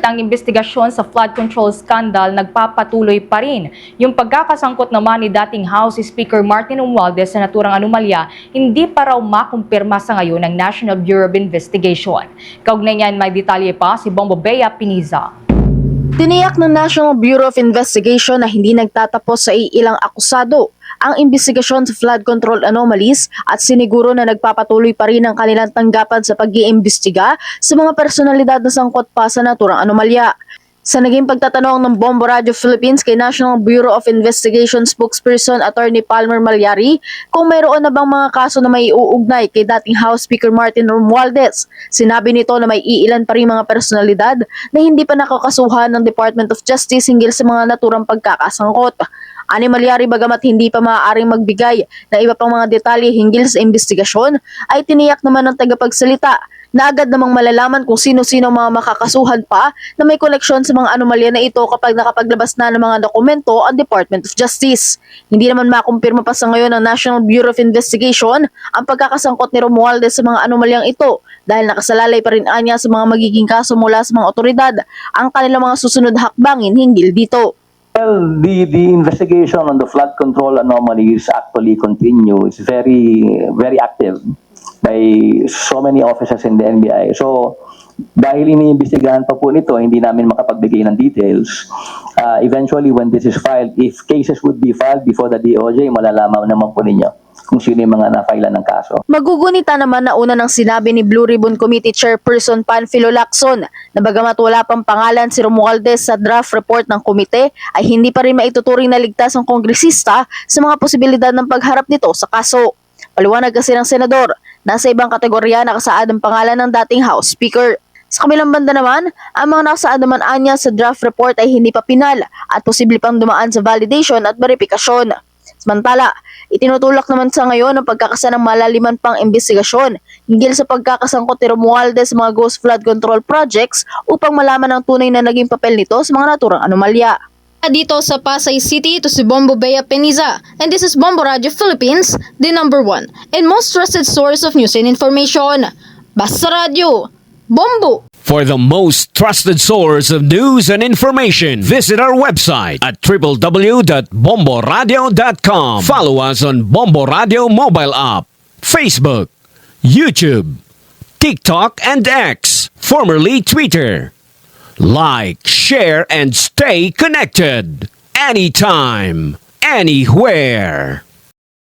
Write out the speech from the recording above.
Samantalitang investigasyon sa flood control scandal nagpapatuloy pa rin. Yung pagkakasangkot naman ni dating House Speaker Martin Romualdez sa naturang anomalya, hindi pa raw makumpirma sa ngayon ng National Bureau of Investigation. Kaugnay niyan may detalye pa si Bombo Bea Piniza. Tiniyak ng National Bureau of Investigation na hindi nagtatapos sa ilang akusado ang investigasyon sa flood control anomalies at siniguro na nagpapatuloy pa rin ang kanilang tanggapan sa pag-iimbestiga sa mga personalidad na sangkot pa sa naturang anomalya. Sa naging pagtatanong ng Bombo Radio Philippines kay National Bureau of Investigation spokesperson Attorney Palmer Malyari kung mayroon na bang mga kaso na may uugnay kay dating House Speaker Martin Romualdez, sinabi nito na may iilan pa rin mga personalidad na hindi pa nakakasuhan ng Department of Justice hinggil sa mga naturang pagkakasangkot. Ani Malyari, bagamat hindi pa maaaring magbigay na iba pang mga detalye hinggil sa investigasyon, ay tiniyak naman ng tagapagsalita na agad namang malalaman kung sino-sino mga makakasuhan pa na may koneksyon sa mga anomalya na ito kapag nakapaglabas na ng mga dokumento ang Department of Justice. Hindi naman makumpirma pa sa ngayon ng National Bureau of Investigation ang pagkakasangkot ni Romualdez sa mga anomalyang ito dahil nakasalalay pa rin anya sa mga magiging kaso mula sa mga otoridad ang kanilang mga susunod hakbangin hinggil dito. Well, the investigation on the flood control anomalies actually continues. It's very active by so many officers in the NBI. So, dahil iniimbestigahan pa po nito, hindi namin makapagbigay ng details. Eventually, when this is filed, if cases would be filed before the DOJ, malalaman naman po ninyo kung sino yung mga na-file ng kaso. Magugunita naman na una ng sinabi ni Blue Ribbon Committee Chairperson Panfilo Lacson na bagamat wala pang pangalan si Romualdez sa draft report ng komite, ay hindi pa rin maituturing na ligtas ang kongresista sa mga posibilidad ng pagharap nito sa kaso. Paliwanag kasi ng senador, nasa ibang kategorya nakasaad ang pangalan ng dating House Speaker. Sa kabilang banda naman, ang mga nakasaad naman anya sa draft report ay hindi pa pinal at posible pang dumaan sa validation at verifikasyon. Samantala, itinutulak naman sa ngayon ang pagkakasa ng malaliman pang investigasyon hinggil sa pagkakasangkot ni Romualdez sa mga ghost flood control projects upang malaman ang tunay na naging papel nito sa mga naturang anomalya. Dito sa Pasay City, ito si Bombo Bea Piniza, and this is Bombo Radio Philippines, the #1 and most trusted source of news and information. Basta Radio, Bombo! For the most trusted source of news and information, visit our website at www.bomboradio.com. Follow us on Bombo Radio mobile app, Facebook, YouTube, TikTok, and X, formerly Twitter. Like, share, and stay connected. Anytime, anywhere.